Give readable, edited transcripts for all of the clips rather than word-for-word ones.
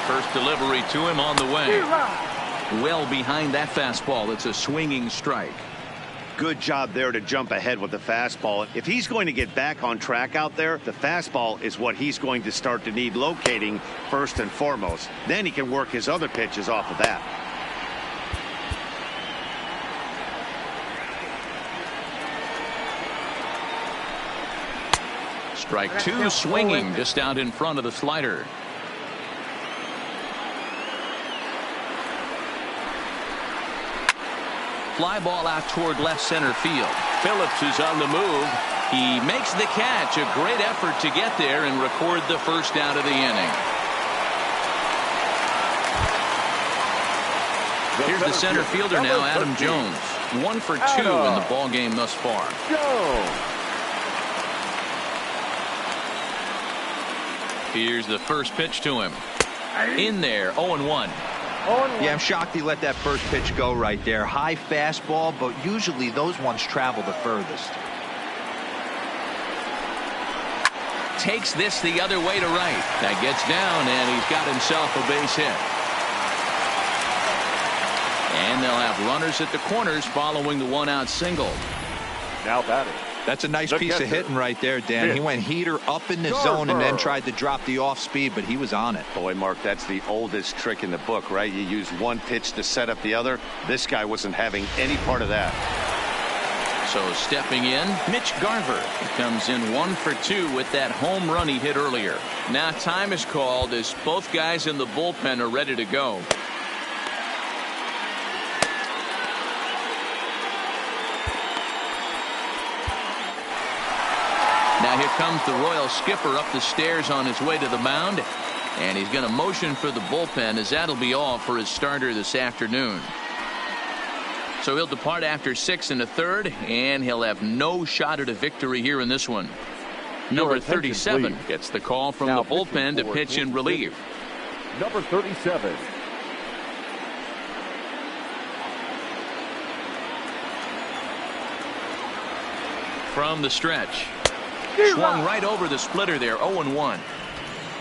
First delivery to him on the way. Well behind that fastball. It's a swinging strike. Good job there to jump ahead with the fastball. If he's going to get back on track out there, the fastball is what he's going to start to need locating first and foremost. Then he can work his other pitches off of that. Strike two, swinging just out in front of the slider. Fly ball out toward left center field. Phillips is on the move. He makes the catch. A great effort to get there and record the first out of the inning. Here's the center fielder now, Adam Jones. 1 for 2 in the ball game thus far. Here's the first pitch to him. In there, 0-1. Yeah, I'm shocked he let that first pitch go right there. High fastball, but usually those ones travel the furthest. Takes this the other way to right. That gets down, and he's got himself a base hit. And they'll have runners at the corners following the one-out single. Now batting. That's a nice piece of hitting right there, Dan. He went heater up in the zone and then tried to drop the off speed, but he was on it. Boy, Mark, that's the oldest trick in the book, right? You use one pitch to set up the other. This guy wasn't having any part of that. So stepping in, Mitch Garver. He comes in 1 for 2 with that home run he hit earlier. Now time is called as both guys in the bullpen are ready to go. Now here comes the Royal skipper up the stairs on his way to the mound, and he's going to motion for the bullpen, as that'll be all for his starter this afternoon. So he'll depart after 6 1/3, and he'll have no shot at a victory here in this one. Number 37 gets the call from the bullpen to pitch in relief. Number 37. From the stretch. Swung right over the splitter there, 0-1.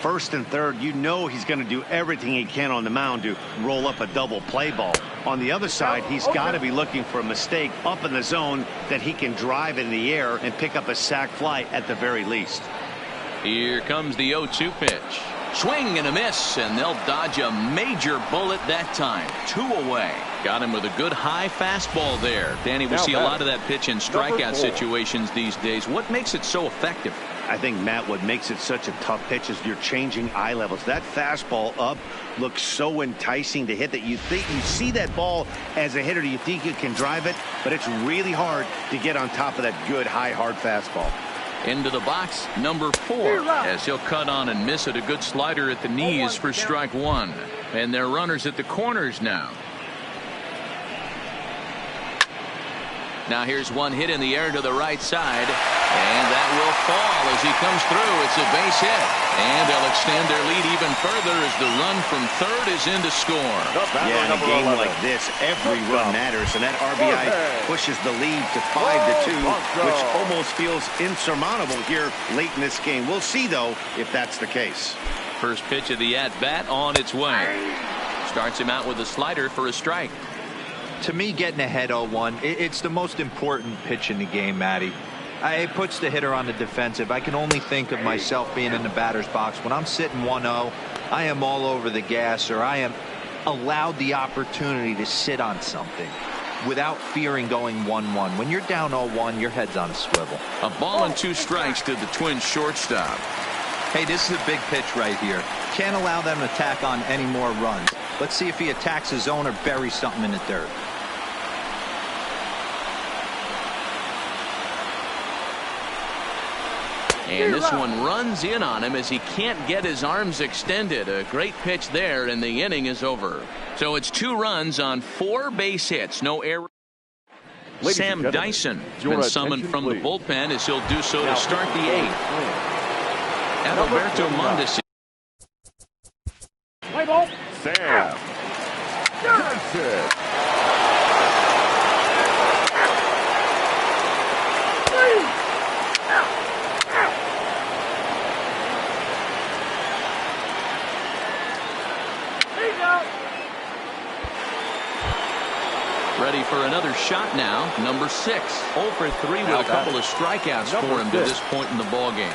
First and third, you know he's going to do everything he can on the mound to roll up a double play ball. On the other side, he's got to be looking for a mistake up in the zone that he can drive in the air and pick up a sac fly at the very least. Here comes the 0-2 pitch. Swing and a miss, and they'll dodge a major bullet that time. 2 away. Got him with a good high fastball there. Danny, we see a lot of that pitch in strikeout situations these days. What makes it so effective? I think, Matt, what makes it such a tough pitch is you're changing eye levels. That fastball up looks so enticing to hit that you think you see that ball as a hitter. You think you can drive it, but it's really hard to get on top of that good high hard fastball. Into the box, number 4, as he'll cut on and miss it. A good slider at the knees for strike 1. And they're runners at the corners now. Now here's one hit in the air to the right side, and that will fall as he comes through. It's a base hit, and they'll extend their lead even further as the run from third is in to score. Yeah, in a game like this, every run matters, and that RBI pushes the lead to 5-2, which almost feels insurmountable here late in this game. We'll see, though, if that's the case. First pitch of the at-bat on its way. Starts him out with a slider for a strike. To me, getting ahead 0-1, it's the most important pitch in the game, Matty. It puts the hitter on the defensive. I can only think of myself being in the batter's box. When I'm sitting 1-0, I am all over the gas, or I am allowed the opportunity to sit on something without fearing going 1-1. When you're down 0-1, your head's on a swivel. A ball and 2 strikes to the Twins shortstop. Hey, this is a big pitch right here. Can't allow them to tack on any more runs. Let's see if he attacks his zone or buries something in the dirt. And this one runs in on him as he can't get his arms extended. A great pitch there, and the inning is over. So it's 2 runs on 4 base hits. No error. Sam Dyson has been summoned from the bullpen as he'll do so to start the 8th. Adalberto Mondesi. Play ball. Sam Dyson. ready for another shot now. Number 6. 0 for 3 with a couple of strikeouts for him to this point in the ball game.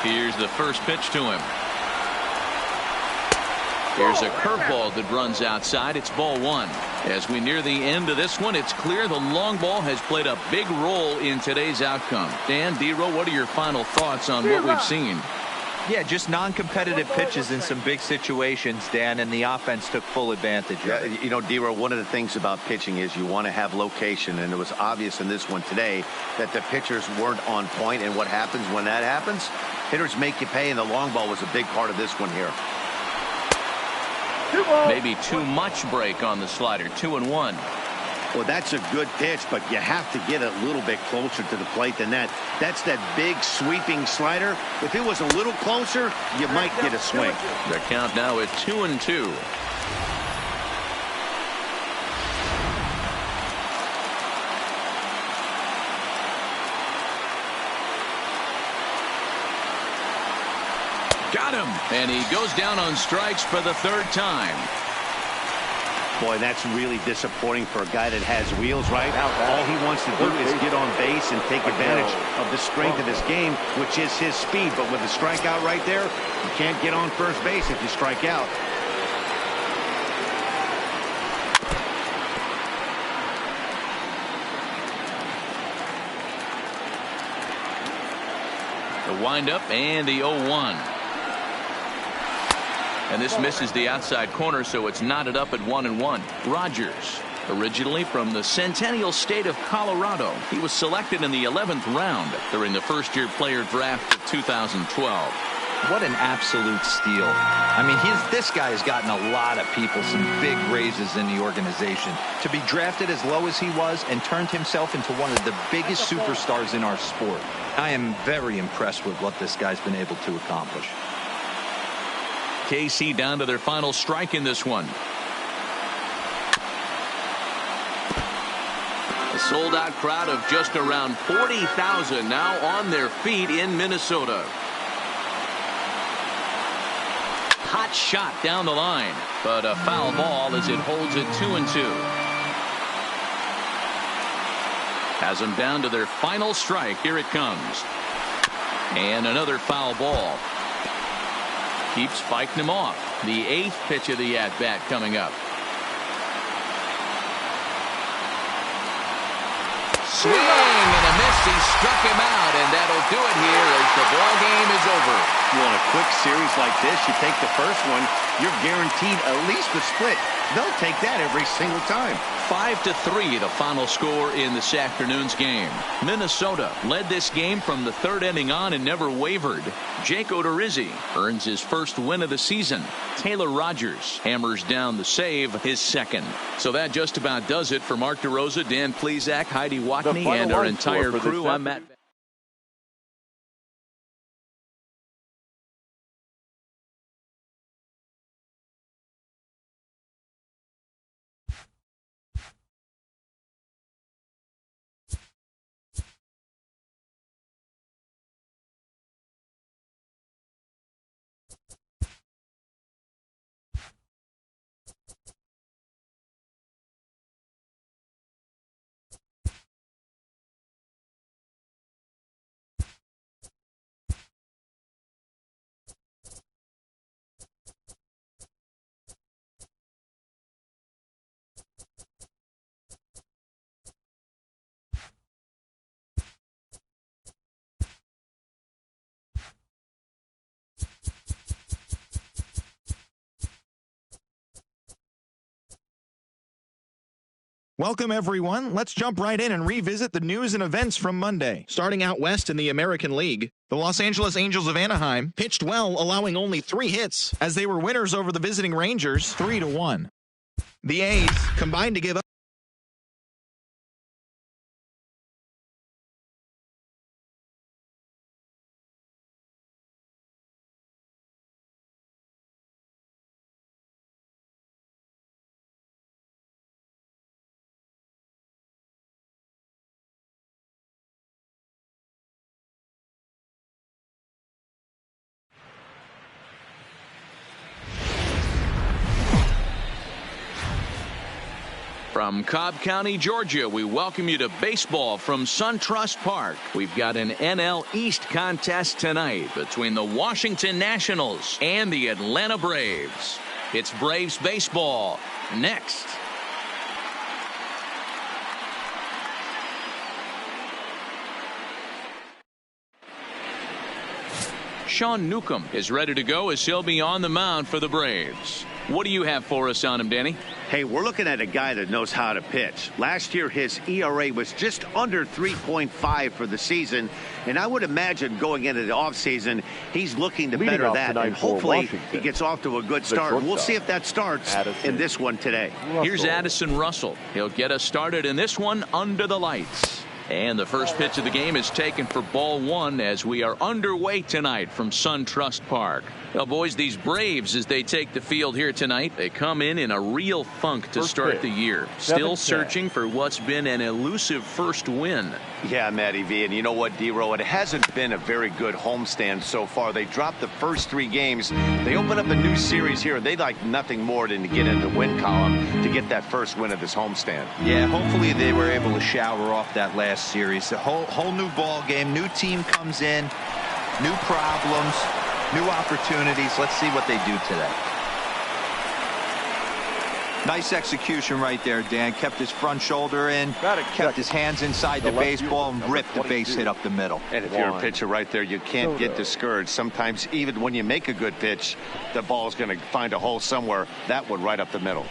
Here's the first pitch to him. Here's a curveball that runs outside. It's ball 1. As we near the end of this one, it's clear the long ball has played a big role in today's outcome. Dan, D-Row, what are your final thoughts on what we've seen? Yeah, just non-competitive pitches in some big situations, Dan, and the offense took full advantage of it. You know, D-Row, one of the things about pitching is you want to have location, and it was obvious in this one today that the pitchers weren't on point, and what happens when that happens? Hitters make you pay, and the long ball was a big part of this one here. Maybe too much break on the slider. 2-1. Well, that's a good pitch, but you have to get a little bit closer to the plate than that. That's that big sweeping slider. If it was a little closer, you might get a swing. The count now at 2-2. Got him. And he goes down on strikes for the 3rd time. Boy, that's really disappointing for a guy that has wheels, right? All he wants to do is get on base and take advantage of the strength of his game, which is his speed. But with a strikeout right there, you can't get on first base if you strike out. The windup and the 0-1. And this misses the outside corner, so it's knotted up at 1-1. Rogers, originally from the Centennial State of Colorado. He was selected in the 11th round during the first-year player draft of 2012. What an absolute steal. I mean, this guy has gotten a lot of people some big raises in the organization. To be drafted as low as he was and turned himself into one of the biggest superstars in our sport. I am very impressed with what this guy's been able to accomplish. KC down to their final strike in this one. A sold-out crowd of just around 40,000 now on their feet in Minnesota. Hot shot down the line, but a foul ball as it holds it 2-2. Has them down to their final strike. Here it comes. And another foul ball. Keeps fighting him off. The 8th pitch of the at-bat coming up. Swing and a miss. He struck him out, and that'll do it here as the ball game is over. You want a quick series like this, you take the first one, you're guaranteed at least a split. They'll take that every single time. 5-3 the final score in this afternoon's game. Minnesota led this game from the 3rd inning on and never wavered. Jake Odorizzi earns his first win of the season. Taylor Rogers hammers down the save, his 2nd. So that just about does it for Mark DeRosa, Dan Plesac, Heidi Watney, and our entire crew. I'm Matt. Welcome, everyone. Let's jump right in and revisit the news and events from Monday. Starting out west in the American League, the Los Angeles Angels of Anaheim pitched well, allowing only 3 hits as they were winners over the visiting Rangers 3-1. The A's combined to give up From Cobb County, Georgia, we welcome you to baseball from SunTrust Park. We've got an NL East contest tonight between the Washington Nationals and the Atlanta Braves. It's Braves baseball next. Sean Newcomb is ready to go as he'll be on the mound for the Braves. What do you have for us on him, Danny? Hey, we're looking at a guy that knows how to pitch. Last year, his ERA was just under 3.5 for the season, and I would imagine going into the offseason, he's looking to better that, and hopefully he gets off to a good start. We'll see if that starts in this one today. Here's Addison Russell. He'll get us started in this one under the lights. And the first pitch of the game is taken for ball one as we are underway tonight from SunTrust Park. Well, boys, these Braves, as they take the field here tonight, they come in a real funk to start the year. Still searching for what's been an elusive first win. Yeah, Matty V, and you know what, D-Row, it hasn't been a very good homestand so far. They dropped the first 3 games. They open up a new series here, and they'd like nothing more than to get in the win column to get that first win of this homestand. Yeah, hopefully they were able to shower off that last series. A whole new ball game, new team comes in, new problems, new opportunities. Let's see what they do today. Nice execution right there, Dan. Kept his front shoulder in, kept his hands inside the baseball, and ripped the base hit up the middle. And if you're a pitcher right there, you can't get discouraged. Sometimes even when you make a good pitch, the ball's going to find a hole somewhere. That one right up the middle.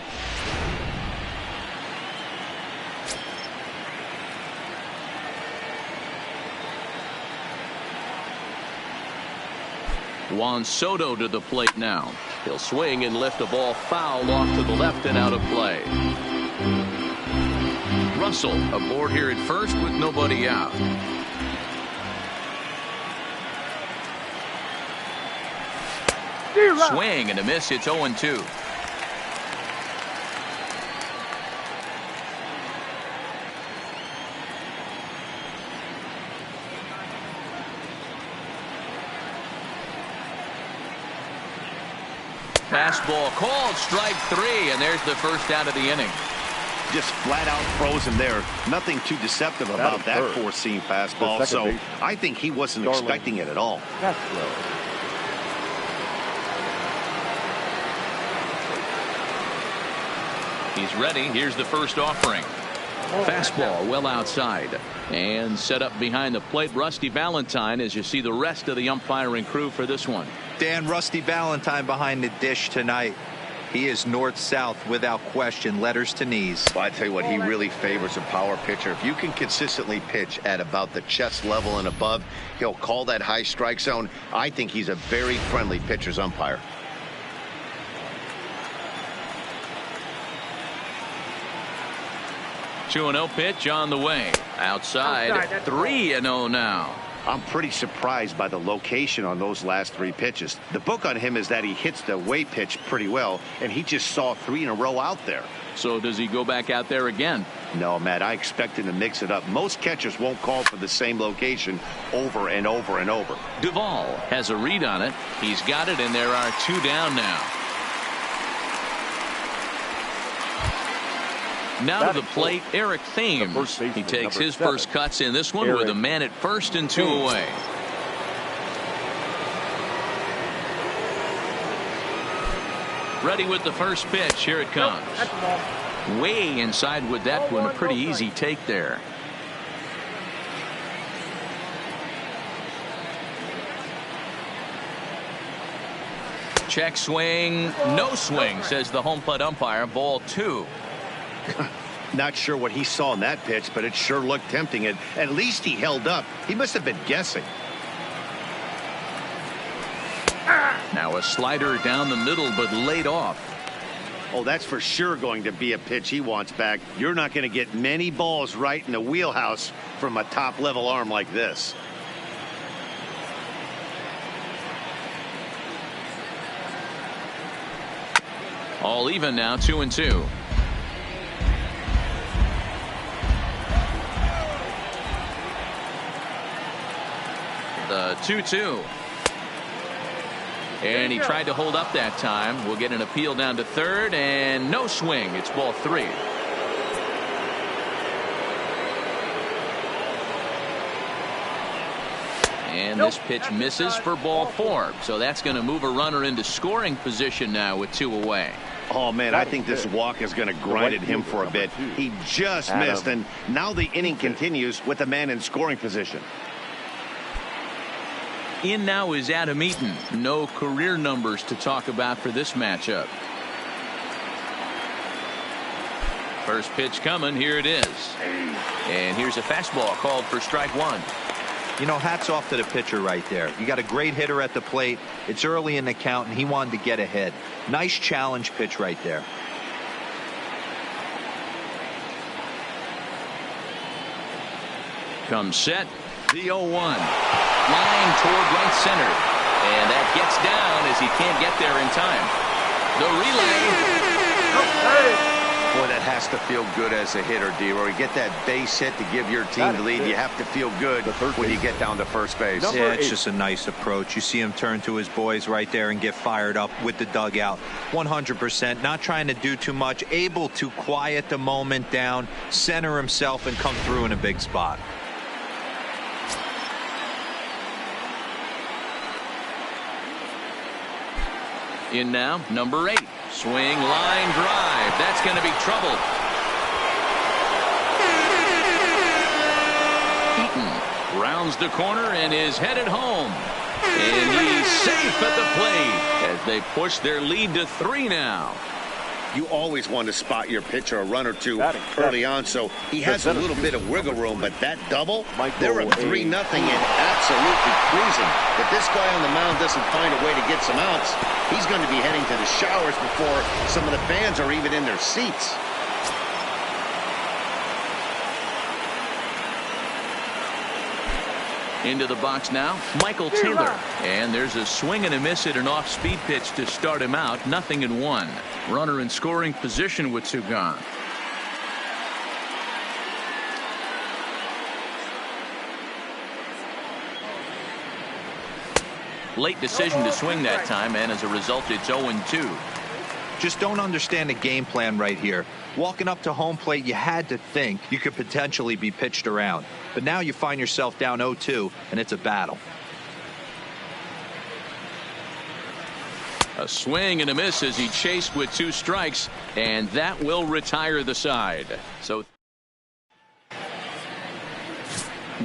Juan Soto to the plate now. He'll swing and lift a ball foul off to the left and out of play. Russell aboard here at first with nobody out. Swing and a miss. It's 0-2. Fastball called, strike 3, and there's the first out of the inning. Just flat out frozen there. Nothing too deceptive about that four-seam fastball. So I think he wasn't expecting it at all. He's ready. Here's the first offering. Fastball well outside and set up behind the plate. Rusty Valentine, as you see the rest of the umpiring crew for this one. Dan, Rusty Valentine behind the dish tonight. He is north-south without question, letters to knees. Well, I tell you what, he really favors a power pitcher. If you can consistently pitch at about the chest level and above, he'll call that high strike zone. I think he's a very friendly pitcher's umpire. Two 2-0 pitch on the way. Outside, 3-0 now. I'm pretty surprised by the location on those last 3 pitches. The book on him is that he hits the away pitch pretty well, and he just saw 3 in a row out there. So does he go back out there again? No, Matt, I expect him to mix it up. Most catchers won't call for the same location over and over and over. Duvall has a read on it. He's got it, and there are 2 down now. Now to the plate, Eric Thames. He takes his first cuts in this one with a man at first and 2 away. Ready with the first pitch. Here it comes. Way inside with that one. A pretty easy take there. Check swing. No swing, says the home plate umpire. Ball 2. Not sure what he saw in that pitch, but it sure looked tempting. And at least he held up. He must have been guessing. Now a slider down the middle, but laid off. Oh, that's for sure going to be a pitch he wants back. You're not going to get many balls right in the wheelhouse from a top-level arm like this. All even now, 2-2. The 2-2. And he tried to hold up that time. We'll get an appeal down to third, and no swing. It's ball 3. And this pitch misses for ball 4. So that's going to move a runner into scoring position now with 2 away. Oh, man, I think this walk is going to grind at him for a bit. He just missed, and now the inning continues with a man in scoring position. In now is Adam Eaton. No career numbers to talk about for this matchup. First pitch coming. Here it is. And here's a fastball called for strike 1. You know, hats off to the pitcher right there. You got a great hitter at the plate. It's early in the count, and he wanted to get ahead. Nice challenge pitch right there. Comes set. The 0-1. Line toward right center. And that gets down as he can't get there in time. The relay. Boy, that has to feel good as a hitter, D-Roy. You get that base hit to give your team the lead. You have to feel good when you get down to first base. Yeah, it's just a nice approach. You see him turn to his boys right there and get fired up with the dugout. 100%. Not trying to do too much. Able to quiet the moment down, center himself, and come through in a big spot. In now, number 8. Swing, line drive. That's going to be trouble. Eaton rounds the corner and is headed home. And he's safe at the plate as they push their lead to 3 now. You always want to spot your pitcher a run or two early on, so he has a little bit of wiggle room, but that double, they're up 3-0 and absolutely cruising. If this guy on the mound doesn't find a way to get some outs, he's going to be heading to the showers before some of the fans are even in their seats. Into the box now, Michael Taylor. And there's a swing and a miss at an off-speed pitch to start him out. 0-1. Runner in scoring position with 2 gone. Late decision to swing that time, and as a result, it's 0-2. Just don't understand the game plan right here. Walking up to home plate, you had to think you could potentially be pitched around. But now you find yourself down 0-2, and it's a battle. A swing and a miss as he chased with 2 strikes, and that will retire the side. So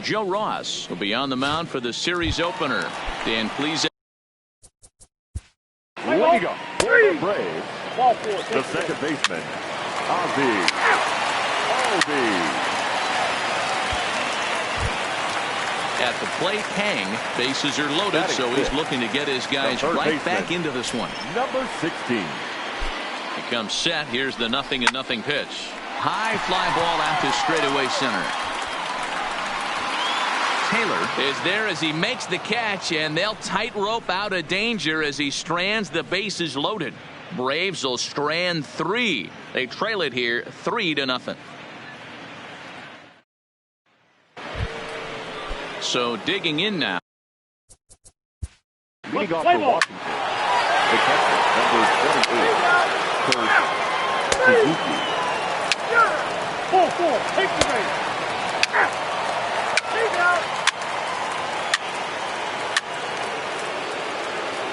Joe Ross will be on the mound for the series opener. Dan, please. Leading up for the Braves, the second baseman, Ozzie Albies. At the plate, Hang. Bases are loaded, so he's looking to get his guys right back into this one. Number 16. He comes set. Here's the 0-0 pitch. High fly ball out to straightaway center. Taylor is there as he makes the catch, and they'll tightrope out of danger as he strands the bases loaded. Braves will strand 3. They trail it here 3-0. So digging in now. Leading off for Washington, the catcher, number 28, Kurt Suzuki. 4-4, take the base. Take out.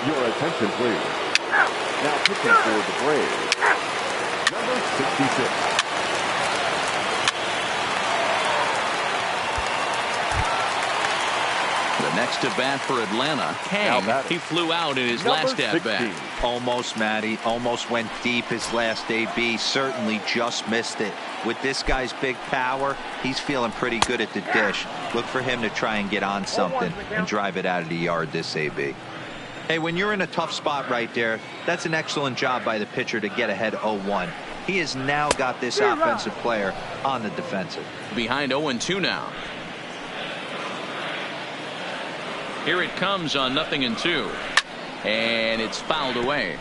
Your attention, please. Now pitching for the Braves, number 66. The next at bat for Atlanta, Kang. He flew out in his last at bat. Almost, Matty. Almost went deep his last AB. Certainly just missed it. With this guy's big power, he's feeling pretty good at the dish. Look for him to try and get on something and drive it out of the yard this AB. Hey, when you're in a tough spot right there, that's an excellent job by the pitcher to get ahead 0-1. He has now got this offensive player on the defensive. Behind 0-2 now. Here it comes on 0-2. And it's fouled away.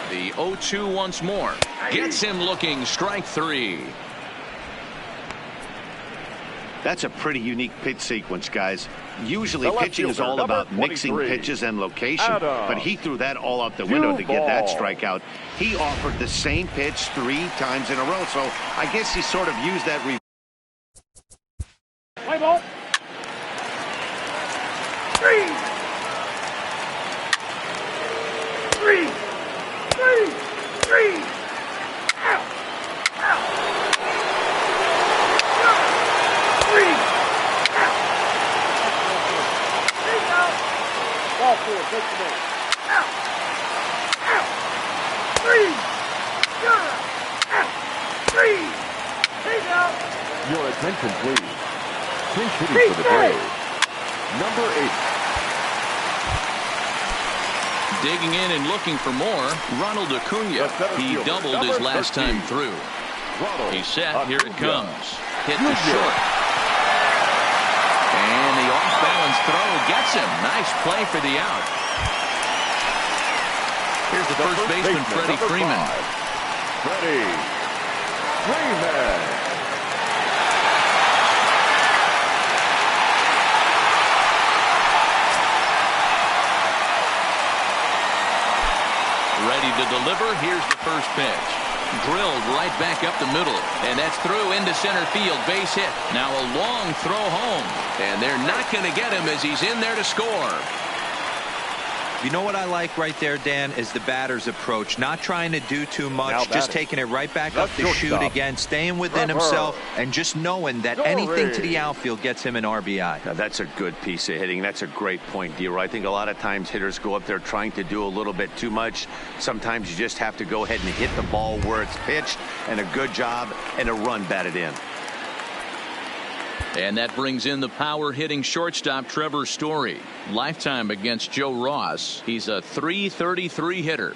The 0-2 once more. Gets him looking. Strike 3. That's a pretty unique pitch sequence, guys. Usually pitching is all about mixing pitches and location, but he threw that all out the window to get that strikeout. He offered the same pitch 3 times in a row, so I guess he sort of used that Play ball. 3. 3. 3. 3. Out. Out. 3. Out. Take out. Ball 4. Take the ball. Out. Out. 3. You're out. 3. Take out. Your attention, please. Pinch hitting for the Braves. Number 8. Digging in and looking for more, Ronald Acuna. He doubled his last time through. He's set. Here it comes. Hit to short. And the off-balance throw gets him. Nice play for the out. Here's the first baseman, Freddie Freeman. Freddie Freeman. Ready to deliver. Here's the first pitch. Drilled right back up the middle. And that's through into center field. Base hit. Now a long throw home. And they're not going to get him as he's in there to score. You know what I like right there, Dan, is the batter's approach. Not trying to do too much, just taking it right back up the chute again, staying within himself, and just knowing that anything to the outfield gets him an RBI. Now, that's a good piece of hitting. That's a great point, D-Roy. I think a lot of times hitters go up there trying to do a little bit too much. Sometimes you just have to go ahead and hit the ball where it's pitched, and a good job and a run batted in. And that brings in the power-hitting shortstop Trevor Story. Lifetime against Joe Ross. He's a .333 hitter.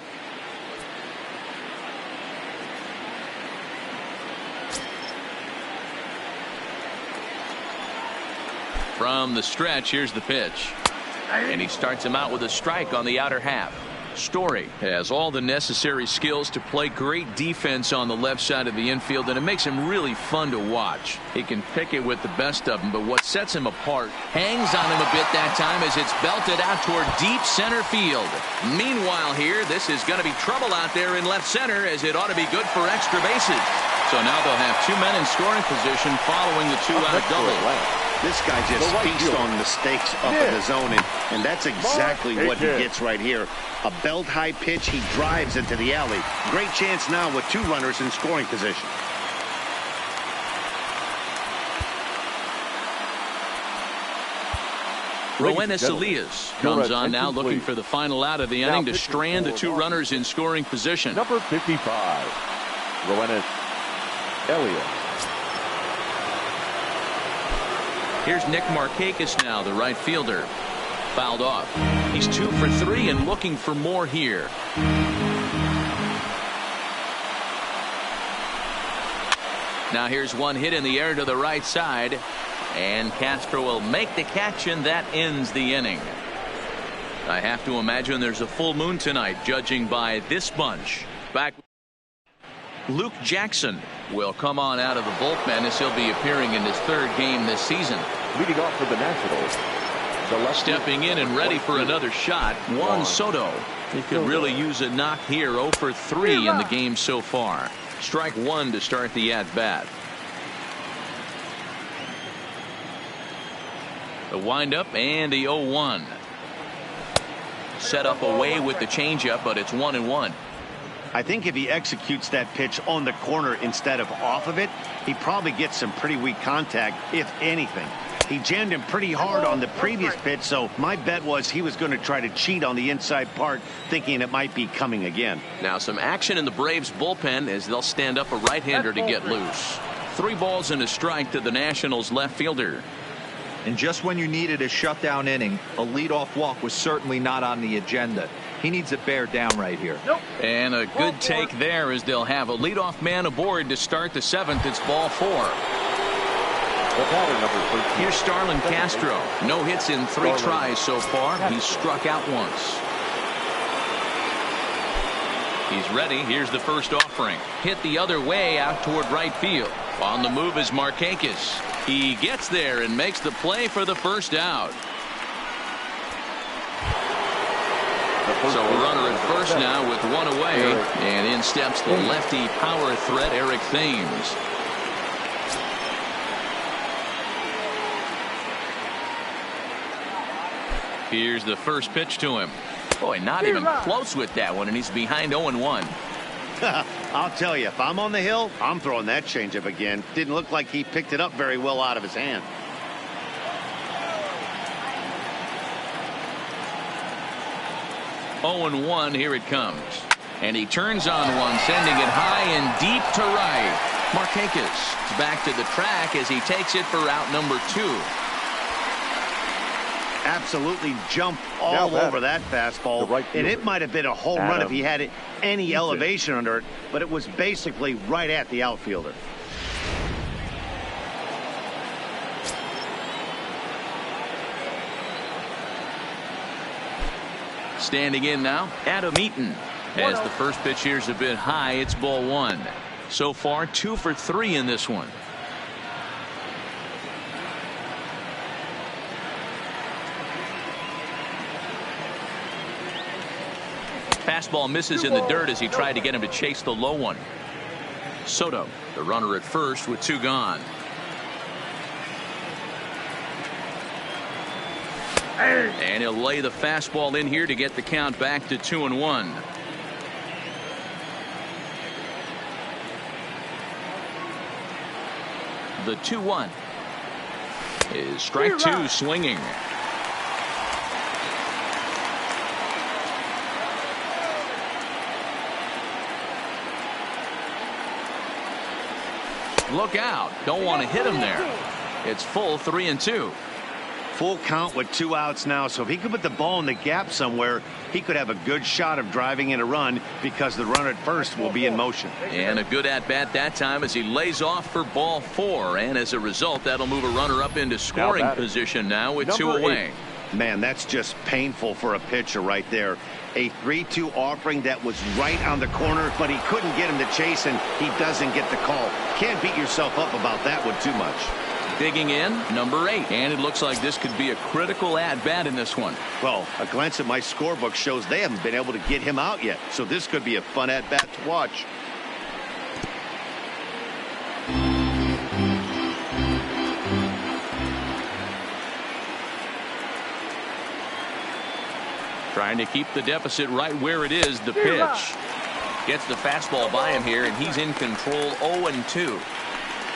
From the stretch, here's the pitch. And he starts him out with a strike on the outer half. Story has all the necessary skills to play great defense on the left side of the infield, and it makes him really fun to watch. He can pick it with the best of them, but what sets him apart hangs on him a bit that time as it's belted out toward deep center field. Meanwhile here, this is going to be trouble out there in left center, as it ought to be good for extra bases. So now they'll have 2 men in scoring position following the 2-out double. This guy just feasts on mistakes up in the zone, and that's exactly what he gets right here. A belt-high pitch, he drives into the alley. Great chance now with 2 runners in scoring position. Roenis Elias comes on now looking for the final out of the inning to strand the 2 runners in scoring position. Number 55, Roenis Elias. Here's Nick Markakis now, the right fielder. Fouled off. He's 2 for 3 and looking for more here. Now here's one hit in the air to the right side. And Castro will make the catch, and that ends the inning. I have to imagine there's a full moon tonight, judging by this bunch. Back. Luke Jackson will come on out of the bullpen as he'll be appearing in his 3rd game this season. Leading off for the Nationals. Stepping in and ready for another shot, Juan Soto. He could really use a knock here. 0 for 3 in the game so far. Strike 1 to start the at-bat. The windup and the 0-1. Set up away with the changeup, but it's 1-1. I think if he executes that pitch on the corner instead of off of it, he probably gets some pretty weak contact, if anything. He jammed him pretty hard on the previous pitch, so my bet was he was going to try to cheat on the inside part, thinking it might be coming again. Now some action in the Braves bullpen as they'll stand up a right-hander to get loose. 3 balls and a strike to the Nationals left fielder. And just when you needed a shutdown inning, a leadoff walk was certainly not on the agenda. He needs to bear down right here. And a good take there as they'll have a leadoff man aboard to start the 7th. It's ball 4. The batter, number 13. Here's Starlin Castro. No hits in 3 tries so far. He's struck out once. He's ready. Here's the first offering. Hit the other way out toward right field. On the move is Markakis. He gets there and makes the play for the first out. So a runner at first now with 1 away. And in steps the lefty power threat, Eric Thames. Here's the first pitch to him. Boy, not even close with that one, and he's behind 0-1. I'll tell you, if I'm on the hill, I'm throwing that changeup again. Didn't look like he picked it up very well out of his hand. Oh, 0-1, here it comes. And he turns on one, sending it high and deep to right. Markakis is back to the track as he takes it for out number 2. Absolutely jumped all over that fastball, and it might have been a home run if he had any elevation under it, but it was basically right at the outfielder. Standing in now, Adam Eaton. As the first pitch here's a bit high, it's ball 1. So far, 2 for 3 in this one. Fastball misses in the dirt as he tried to get him to chase the low one. Soto, the runner at first with 2 gone. And he'll lay the fastball in here to get the count back to 2-1. The 2-1 is strike 2 swinging. Look out. Don't want to hit him there. It's full 3-2. Full count with 2 outs now, so if he could put the ball in the gap somewhere, he could have a good shot of driving in a run because the runner at first will be in motion. And a good at-bat that time as he lays off for ball 4, and as a result that'll move a runner up into scoring position now with 2 away. Man, that's just painful for a pitcher right there. A 3-2 offering that was right on the corner, but he couldn't get him to chase, and he doesn't get the call. Can't beat yourself up about that one too much. Digging in, number 8, and it looks like this could be a critical at-bat in this one. Well, a glance at my scorebook shows they haven't been able to get him out yet, so this could be a fun at-bat to watch. Trying to keep the deficit right where it is. The pitch gets the fastball by him here, and he's in control. 0-2.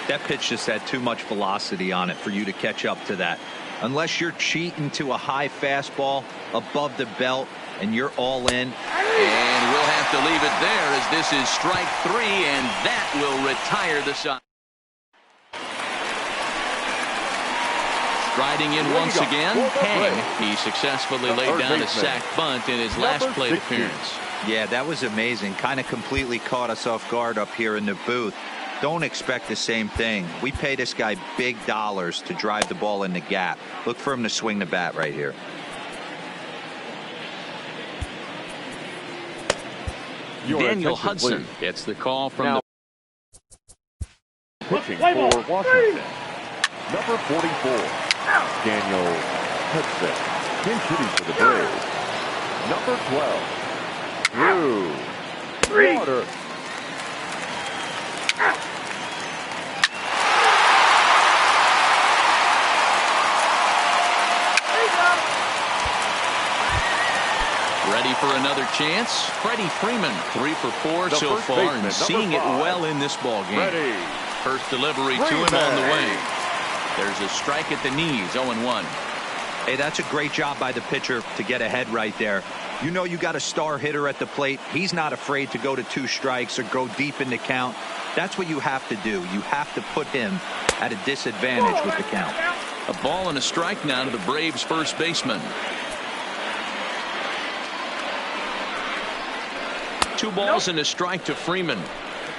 That pitch just had too much velocity on it for you to catch up to that. Unless you're cheating to a high fastball above the belt and you're all in. And we'll have to leave it there as this is strike 3, and that will retire the side. Striding in once again, Kang. He successfully laid down a sac bunt in his last plate appearance. Yeah, that was amazing. Kind of completely caught us off guard up here in the booth. Don't expect the same thing. We pay this guy big dollars to drive the ball in the gap. Look for him to swing the bat right here. Daniel Hudson gets the call from the pitching for Washington. Number 44, Daniel Hudson. Pinch hitting for the Braves. Number 12, Drew Water. Ready for another chance? Freddie Freeman, 3 for 4 so far, and seeing it well in this ball game. First delivery to him on the way. There's a strike at the knees. 0-1. Hey, that's a great job by the pitcher to get ahead right there. You know you got a star hitter at the plate. He's not afraid to go to 2 strikes or go deep in the count. That's what you have to do. You have to put him at a disadvantage with the count. A ball and a strike now to the Braves first baseman. 2 balls and a strike to Freeman.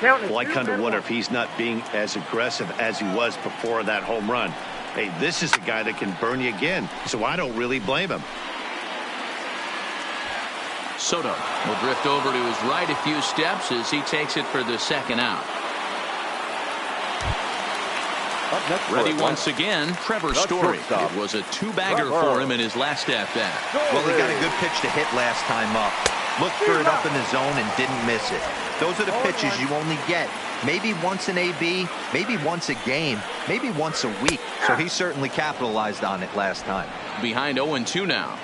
Well, I kind of wonder if he's not being as aggressive as he was before that home run. Hey, this is a guy that can burn you again, so I don't really blame him. Soto will drift over to his right a few steps as he takes it for the second out. Ready once again, Trevor Story. It was a 2-bagger for him in his last at-bat. Well, he got a good pitch to hit last time up. Looked for it up in the zone and didn't miss it. Those are the pitches you only get maybe once in AB, maybe once a game, maybe once a week. So he certainly capitalized on it last time. Behind 0-2 now.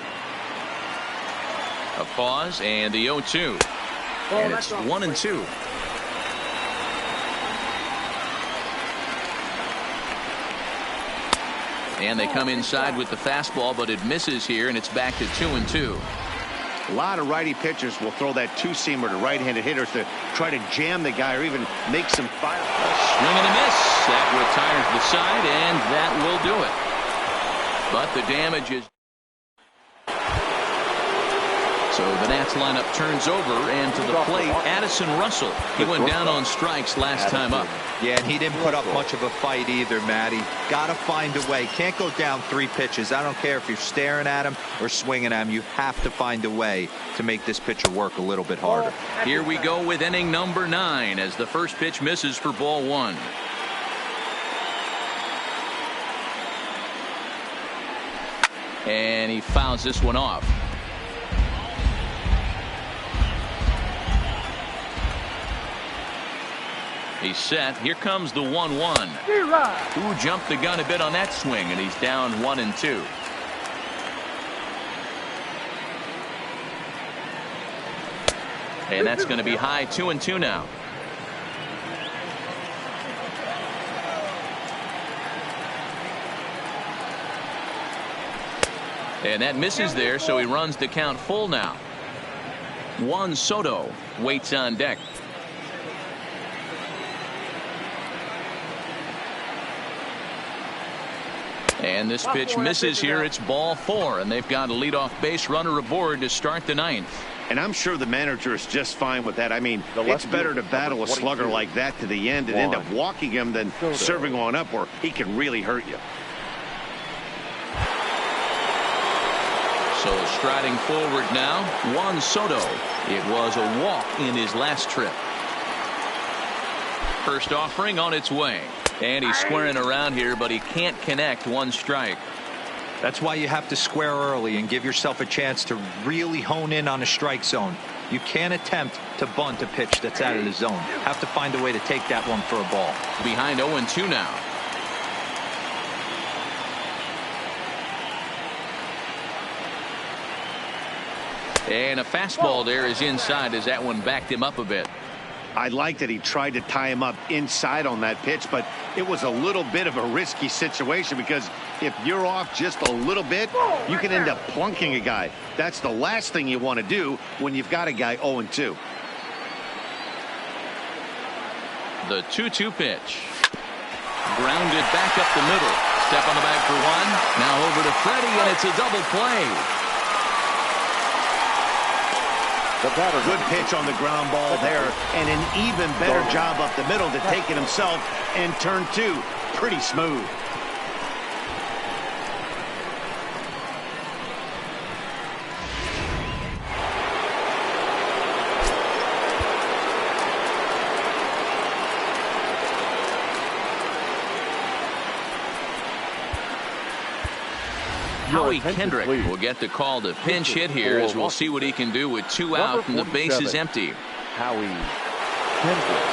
A pause and the 0-2. And it's 1-2. And they come inside with the fastball, but it misses here, and it's back to 2-2. A lot of righty pitchers will throw that two-seamer to right-handed hitters to try to jam the guy or even make some fire. Swing and a miss. That retires the side, and that will do it. But the damage is... So the Nats lineup turns over, and to the plate, Addison Russell. He went down on strikes last time up. Yeah, and he didn't put up much of a fight either, Matty. Got to find a way. Can't go down 3 pitches. I don't care if you're staring at him or swinging at him. You have to find a way to make this pitcher work a little bit harder. Here we go with inning number 9 as the first pitch misses for ball 1. And he fouls this one off. He's set. Here comes the 1-1. Who jumped the gun a bit on that swing, and he's down 1-2. And that's going to be high 2-2 now. And that misses there, so he runs the count full now. Juan Soto waits on deck. And this pitch misses here. It's ball 4, and they've got a leadoff base runner aboard to start the 9th. And I'm sure the manager is just fine with that. I mean, it's better to battle a slugger like that to the end and end up walking him than serving on up where he can really hurt you. So striding forward now, Juan Soto. It was a walk in his last trip. First offering on its way. And he's squaring around here, but he can't connect. 1 strike. That's why you have to square early and give yourself a chance to really hone in on a strike zone. You can't attempt to bunt a pitch that's out of the zone. Have to find a way to take that one for a ball. Behind 0-2 now. And a fastball there is inside as that one backed him up a bit. I like that he tried to tie him up inside on that pitch, but it was a little bit of a risky situation because if you're off just a little bit, you can end up plunking a guy. That's the last thing you want to do when you've got a guy 0-2. The 2-2 pitch. Grounded back up the middle. Step on the bag for 1. Now over to Freddie, and it's a double play. Good pitch on the ground ball there, and an even better job up the middle to take it himself, and turn 2 pretty smooth. Howie Kendrick will get the call to pinch hit here as we'll see what he can do with 2 out and the base is empty. Howie Kendrick.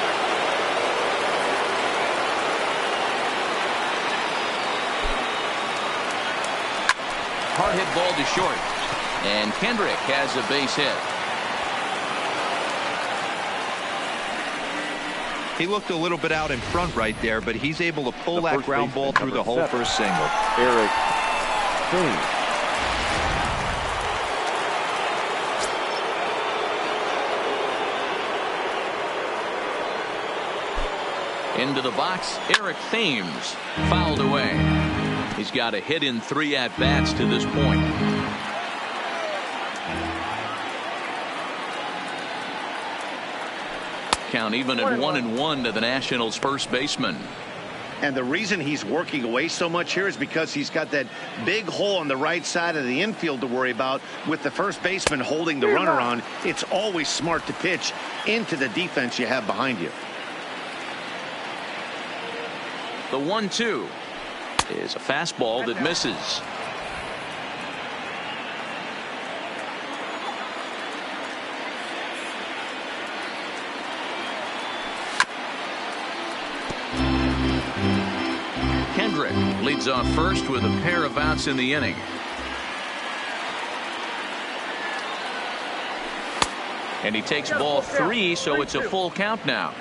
Hard hit ball to short. And Kendrick has a base hit. He looked a little bit out in front right there, but he's able to pull that ground ball through the hole for a single. Eric Thames. Into the box, Eric Thames fouled away. He's got a hit in 3 at-bats to this point. Count even at 1-1 to the Nationals' first baseman. And the reason he's working away so much here is because he's got that big hole on the right side of the infield to worry about with the first baseman holding the runner on. It's always smart to pitch into the defense you have behind you. The 1-2 is a fastball that misses. Kendrick leads off first with a pair of outs in the inning. And he takes ball 3, so it's a full count now.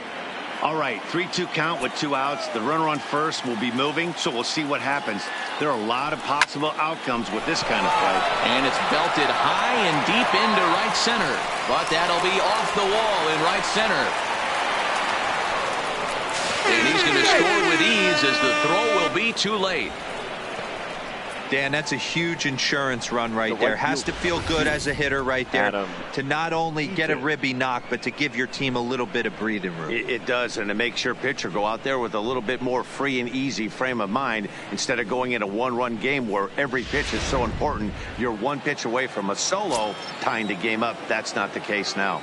All right, 3-2 count with 2 outs. The runner on first will be moving, so we'll see what happens. There are a lot of possible outcomes with this kind of play. And it's belted high and deep into right center. But that'll be off the wall in right center. And he's going to score with ease as the throw will be too late. Dan, that's a huge insurance run right there. Has to feel good as a hitter right there to not only get a ribby knock, but to give your team a little bit of breathing room. It does, and it makes your pitcher go out there with a little bit more free and easy frame of mind instead of going in a one-run game where every pitch is so important. You're one pitch away from a solo tying the game up. That's not the case now.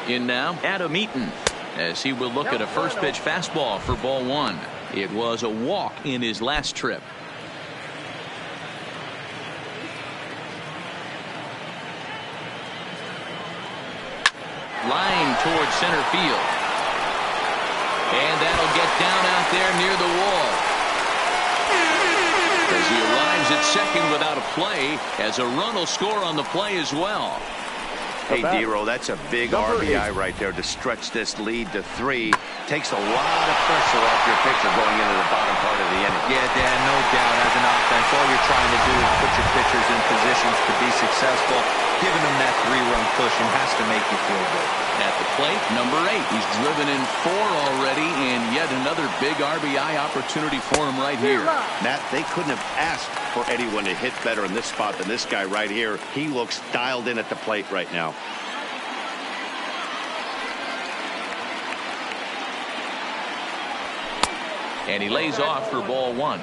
In now, Adam Eaton, as he will look at a first pitch fastball for ball 1. It was a walk in his last trip. Line towards center field. And that'll get down out there near the wall. As he arrives at second without a play, as a run will score on the play as well. Hey, Dero, that's a big RBI right there to stretch this lead to 3. Takes a lot of pressure off your pitcher going into the bottom part of the inning. Yeah, Dan, no doubt. As an offense, all you're trying to do is put your pitchers in positions to be successful. Giving them that 3-run cushion has to make you feel good. At the plate, number 8. He's driven in 4 already, and yet another big RBI opportunity for him right here. Matt, they couldn't have asked for anyone to hit better in this spot than this guy right here. He looks dialed in at the plate right now. And he lays off for ball 1.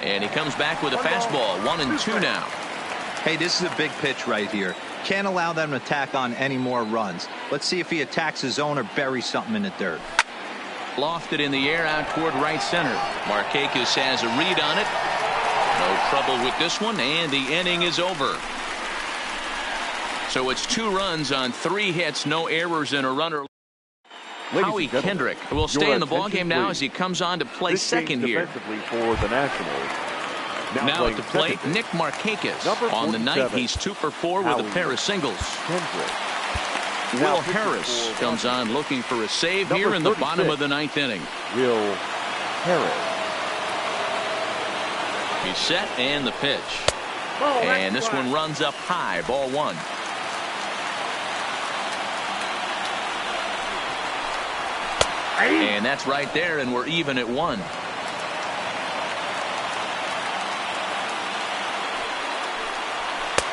And he comes back with a fastball. 1-2 now. Hey, this is a big pitch right here. Can't allow them to tack on any more runs. Let's see if he attacks his zone or buries something in the dirt. Lofted in the air out toward right center. Markakis has a read on it. No trouble with this one, and the inning is over. So it's 2 runs on 3 hits, no errors, and a runner. Howie Kendrick will stay in the ballgame now as he comes on to play second here. For the Nationals. Now at the plate, Nick Markakis. On the night, he's 2 for 4 with a pair of singles. Will Harris comes on looking for a save here in the bottom of the 9th inning. Will Harris. He's set and the pitch. And this one runs up high, ball 1. And that's right there, and we're even at 1.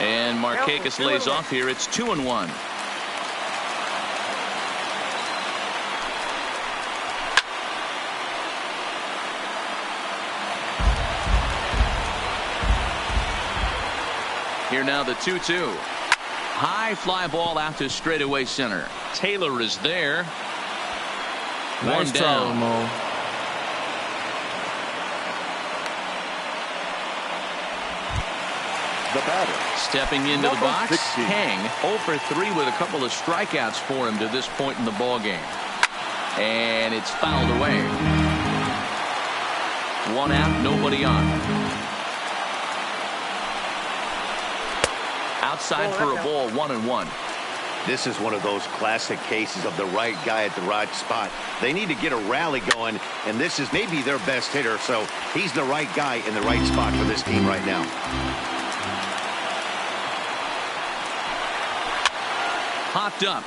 And Markakis lays off here. It's 2-1. Here now the 2-2. High fly ball out to straightaway center. Taylor is there. Nice 1 down. Mo. The batter. Stepping into the box, 16. Kang 0 for 3 with a couple of strikeouts for him to this point in the ball game. And it's fouled away. 1 out, nobody on. Outside for a ball, 1-1. This is one of those classic cases of the right guy at the right spot. They need to get a rally going, and this is maybe their best hitter, so he's the right guy in the right spot for this team right now. Popped up.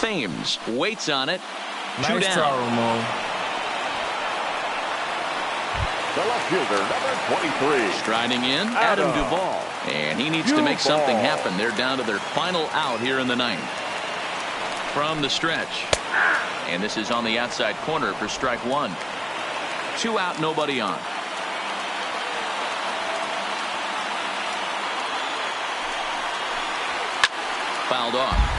Thames waits on it. 2 Nice down. throw, Mo. The left fielder, number 23. Striding in, Adam Duvall. And he needs to make something happen. They're down to their final out here in the 9th. From the stretch. And this is on the outside corner for strike 1. 2 out, nobody on. Fouled off.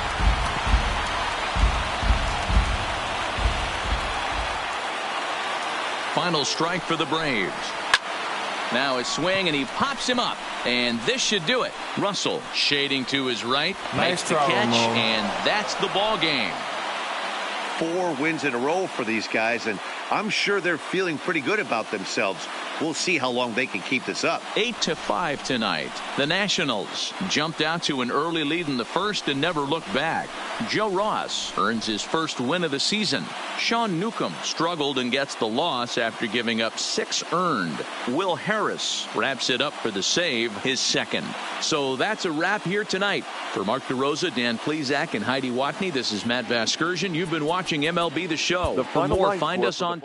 Final strike for the Braves. Now a swing, and he pops him up. And this should do it. Russell shading to his right. Nice Makes the throw, catch, Mo. and that's the ball game. 4 wins in a row for these guys, and I'm sure they're feeling pretty good about themselves. We'll see how long they can keep this up. 8-5 tonight. The Nationals jumped out to an early lead in the first and never looked back. Joe Ross earns his first win of the season. Sean Newcomb struggled and gets the loss after giving up 6 earned. Will Harris wraps it up for the save, his second. So that's a wrap here tonight. For Mark DeRosa, Dan Plesac, and Heidi Watney, this is Matt Vasgersian. You've been watching MLB The Show. The For final more, line find score us for the on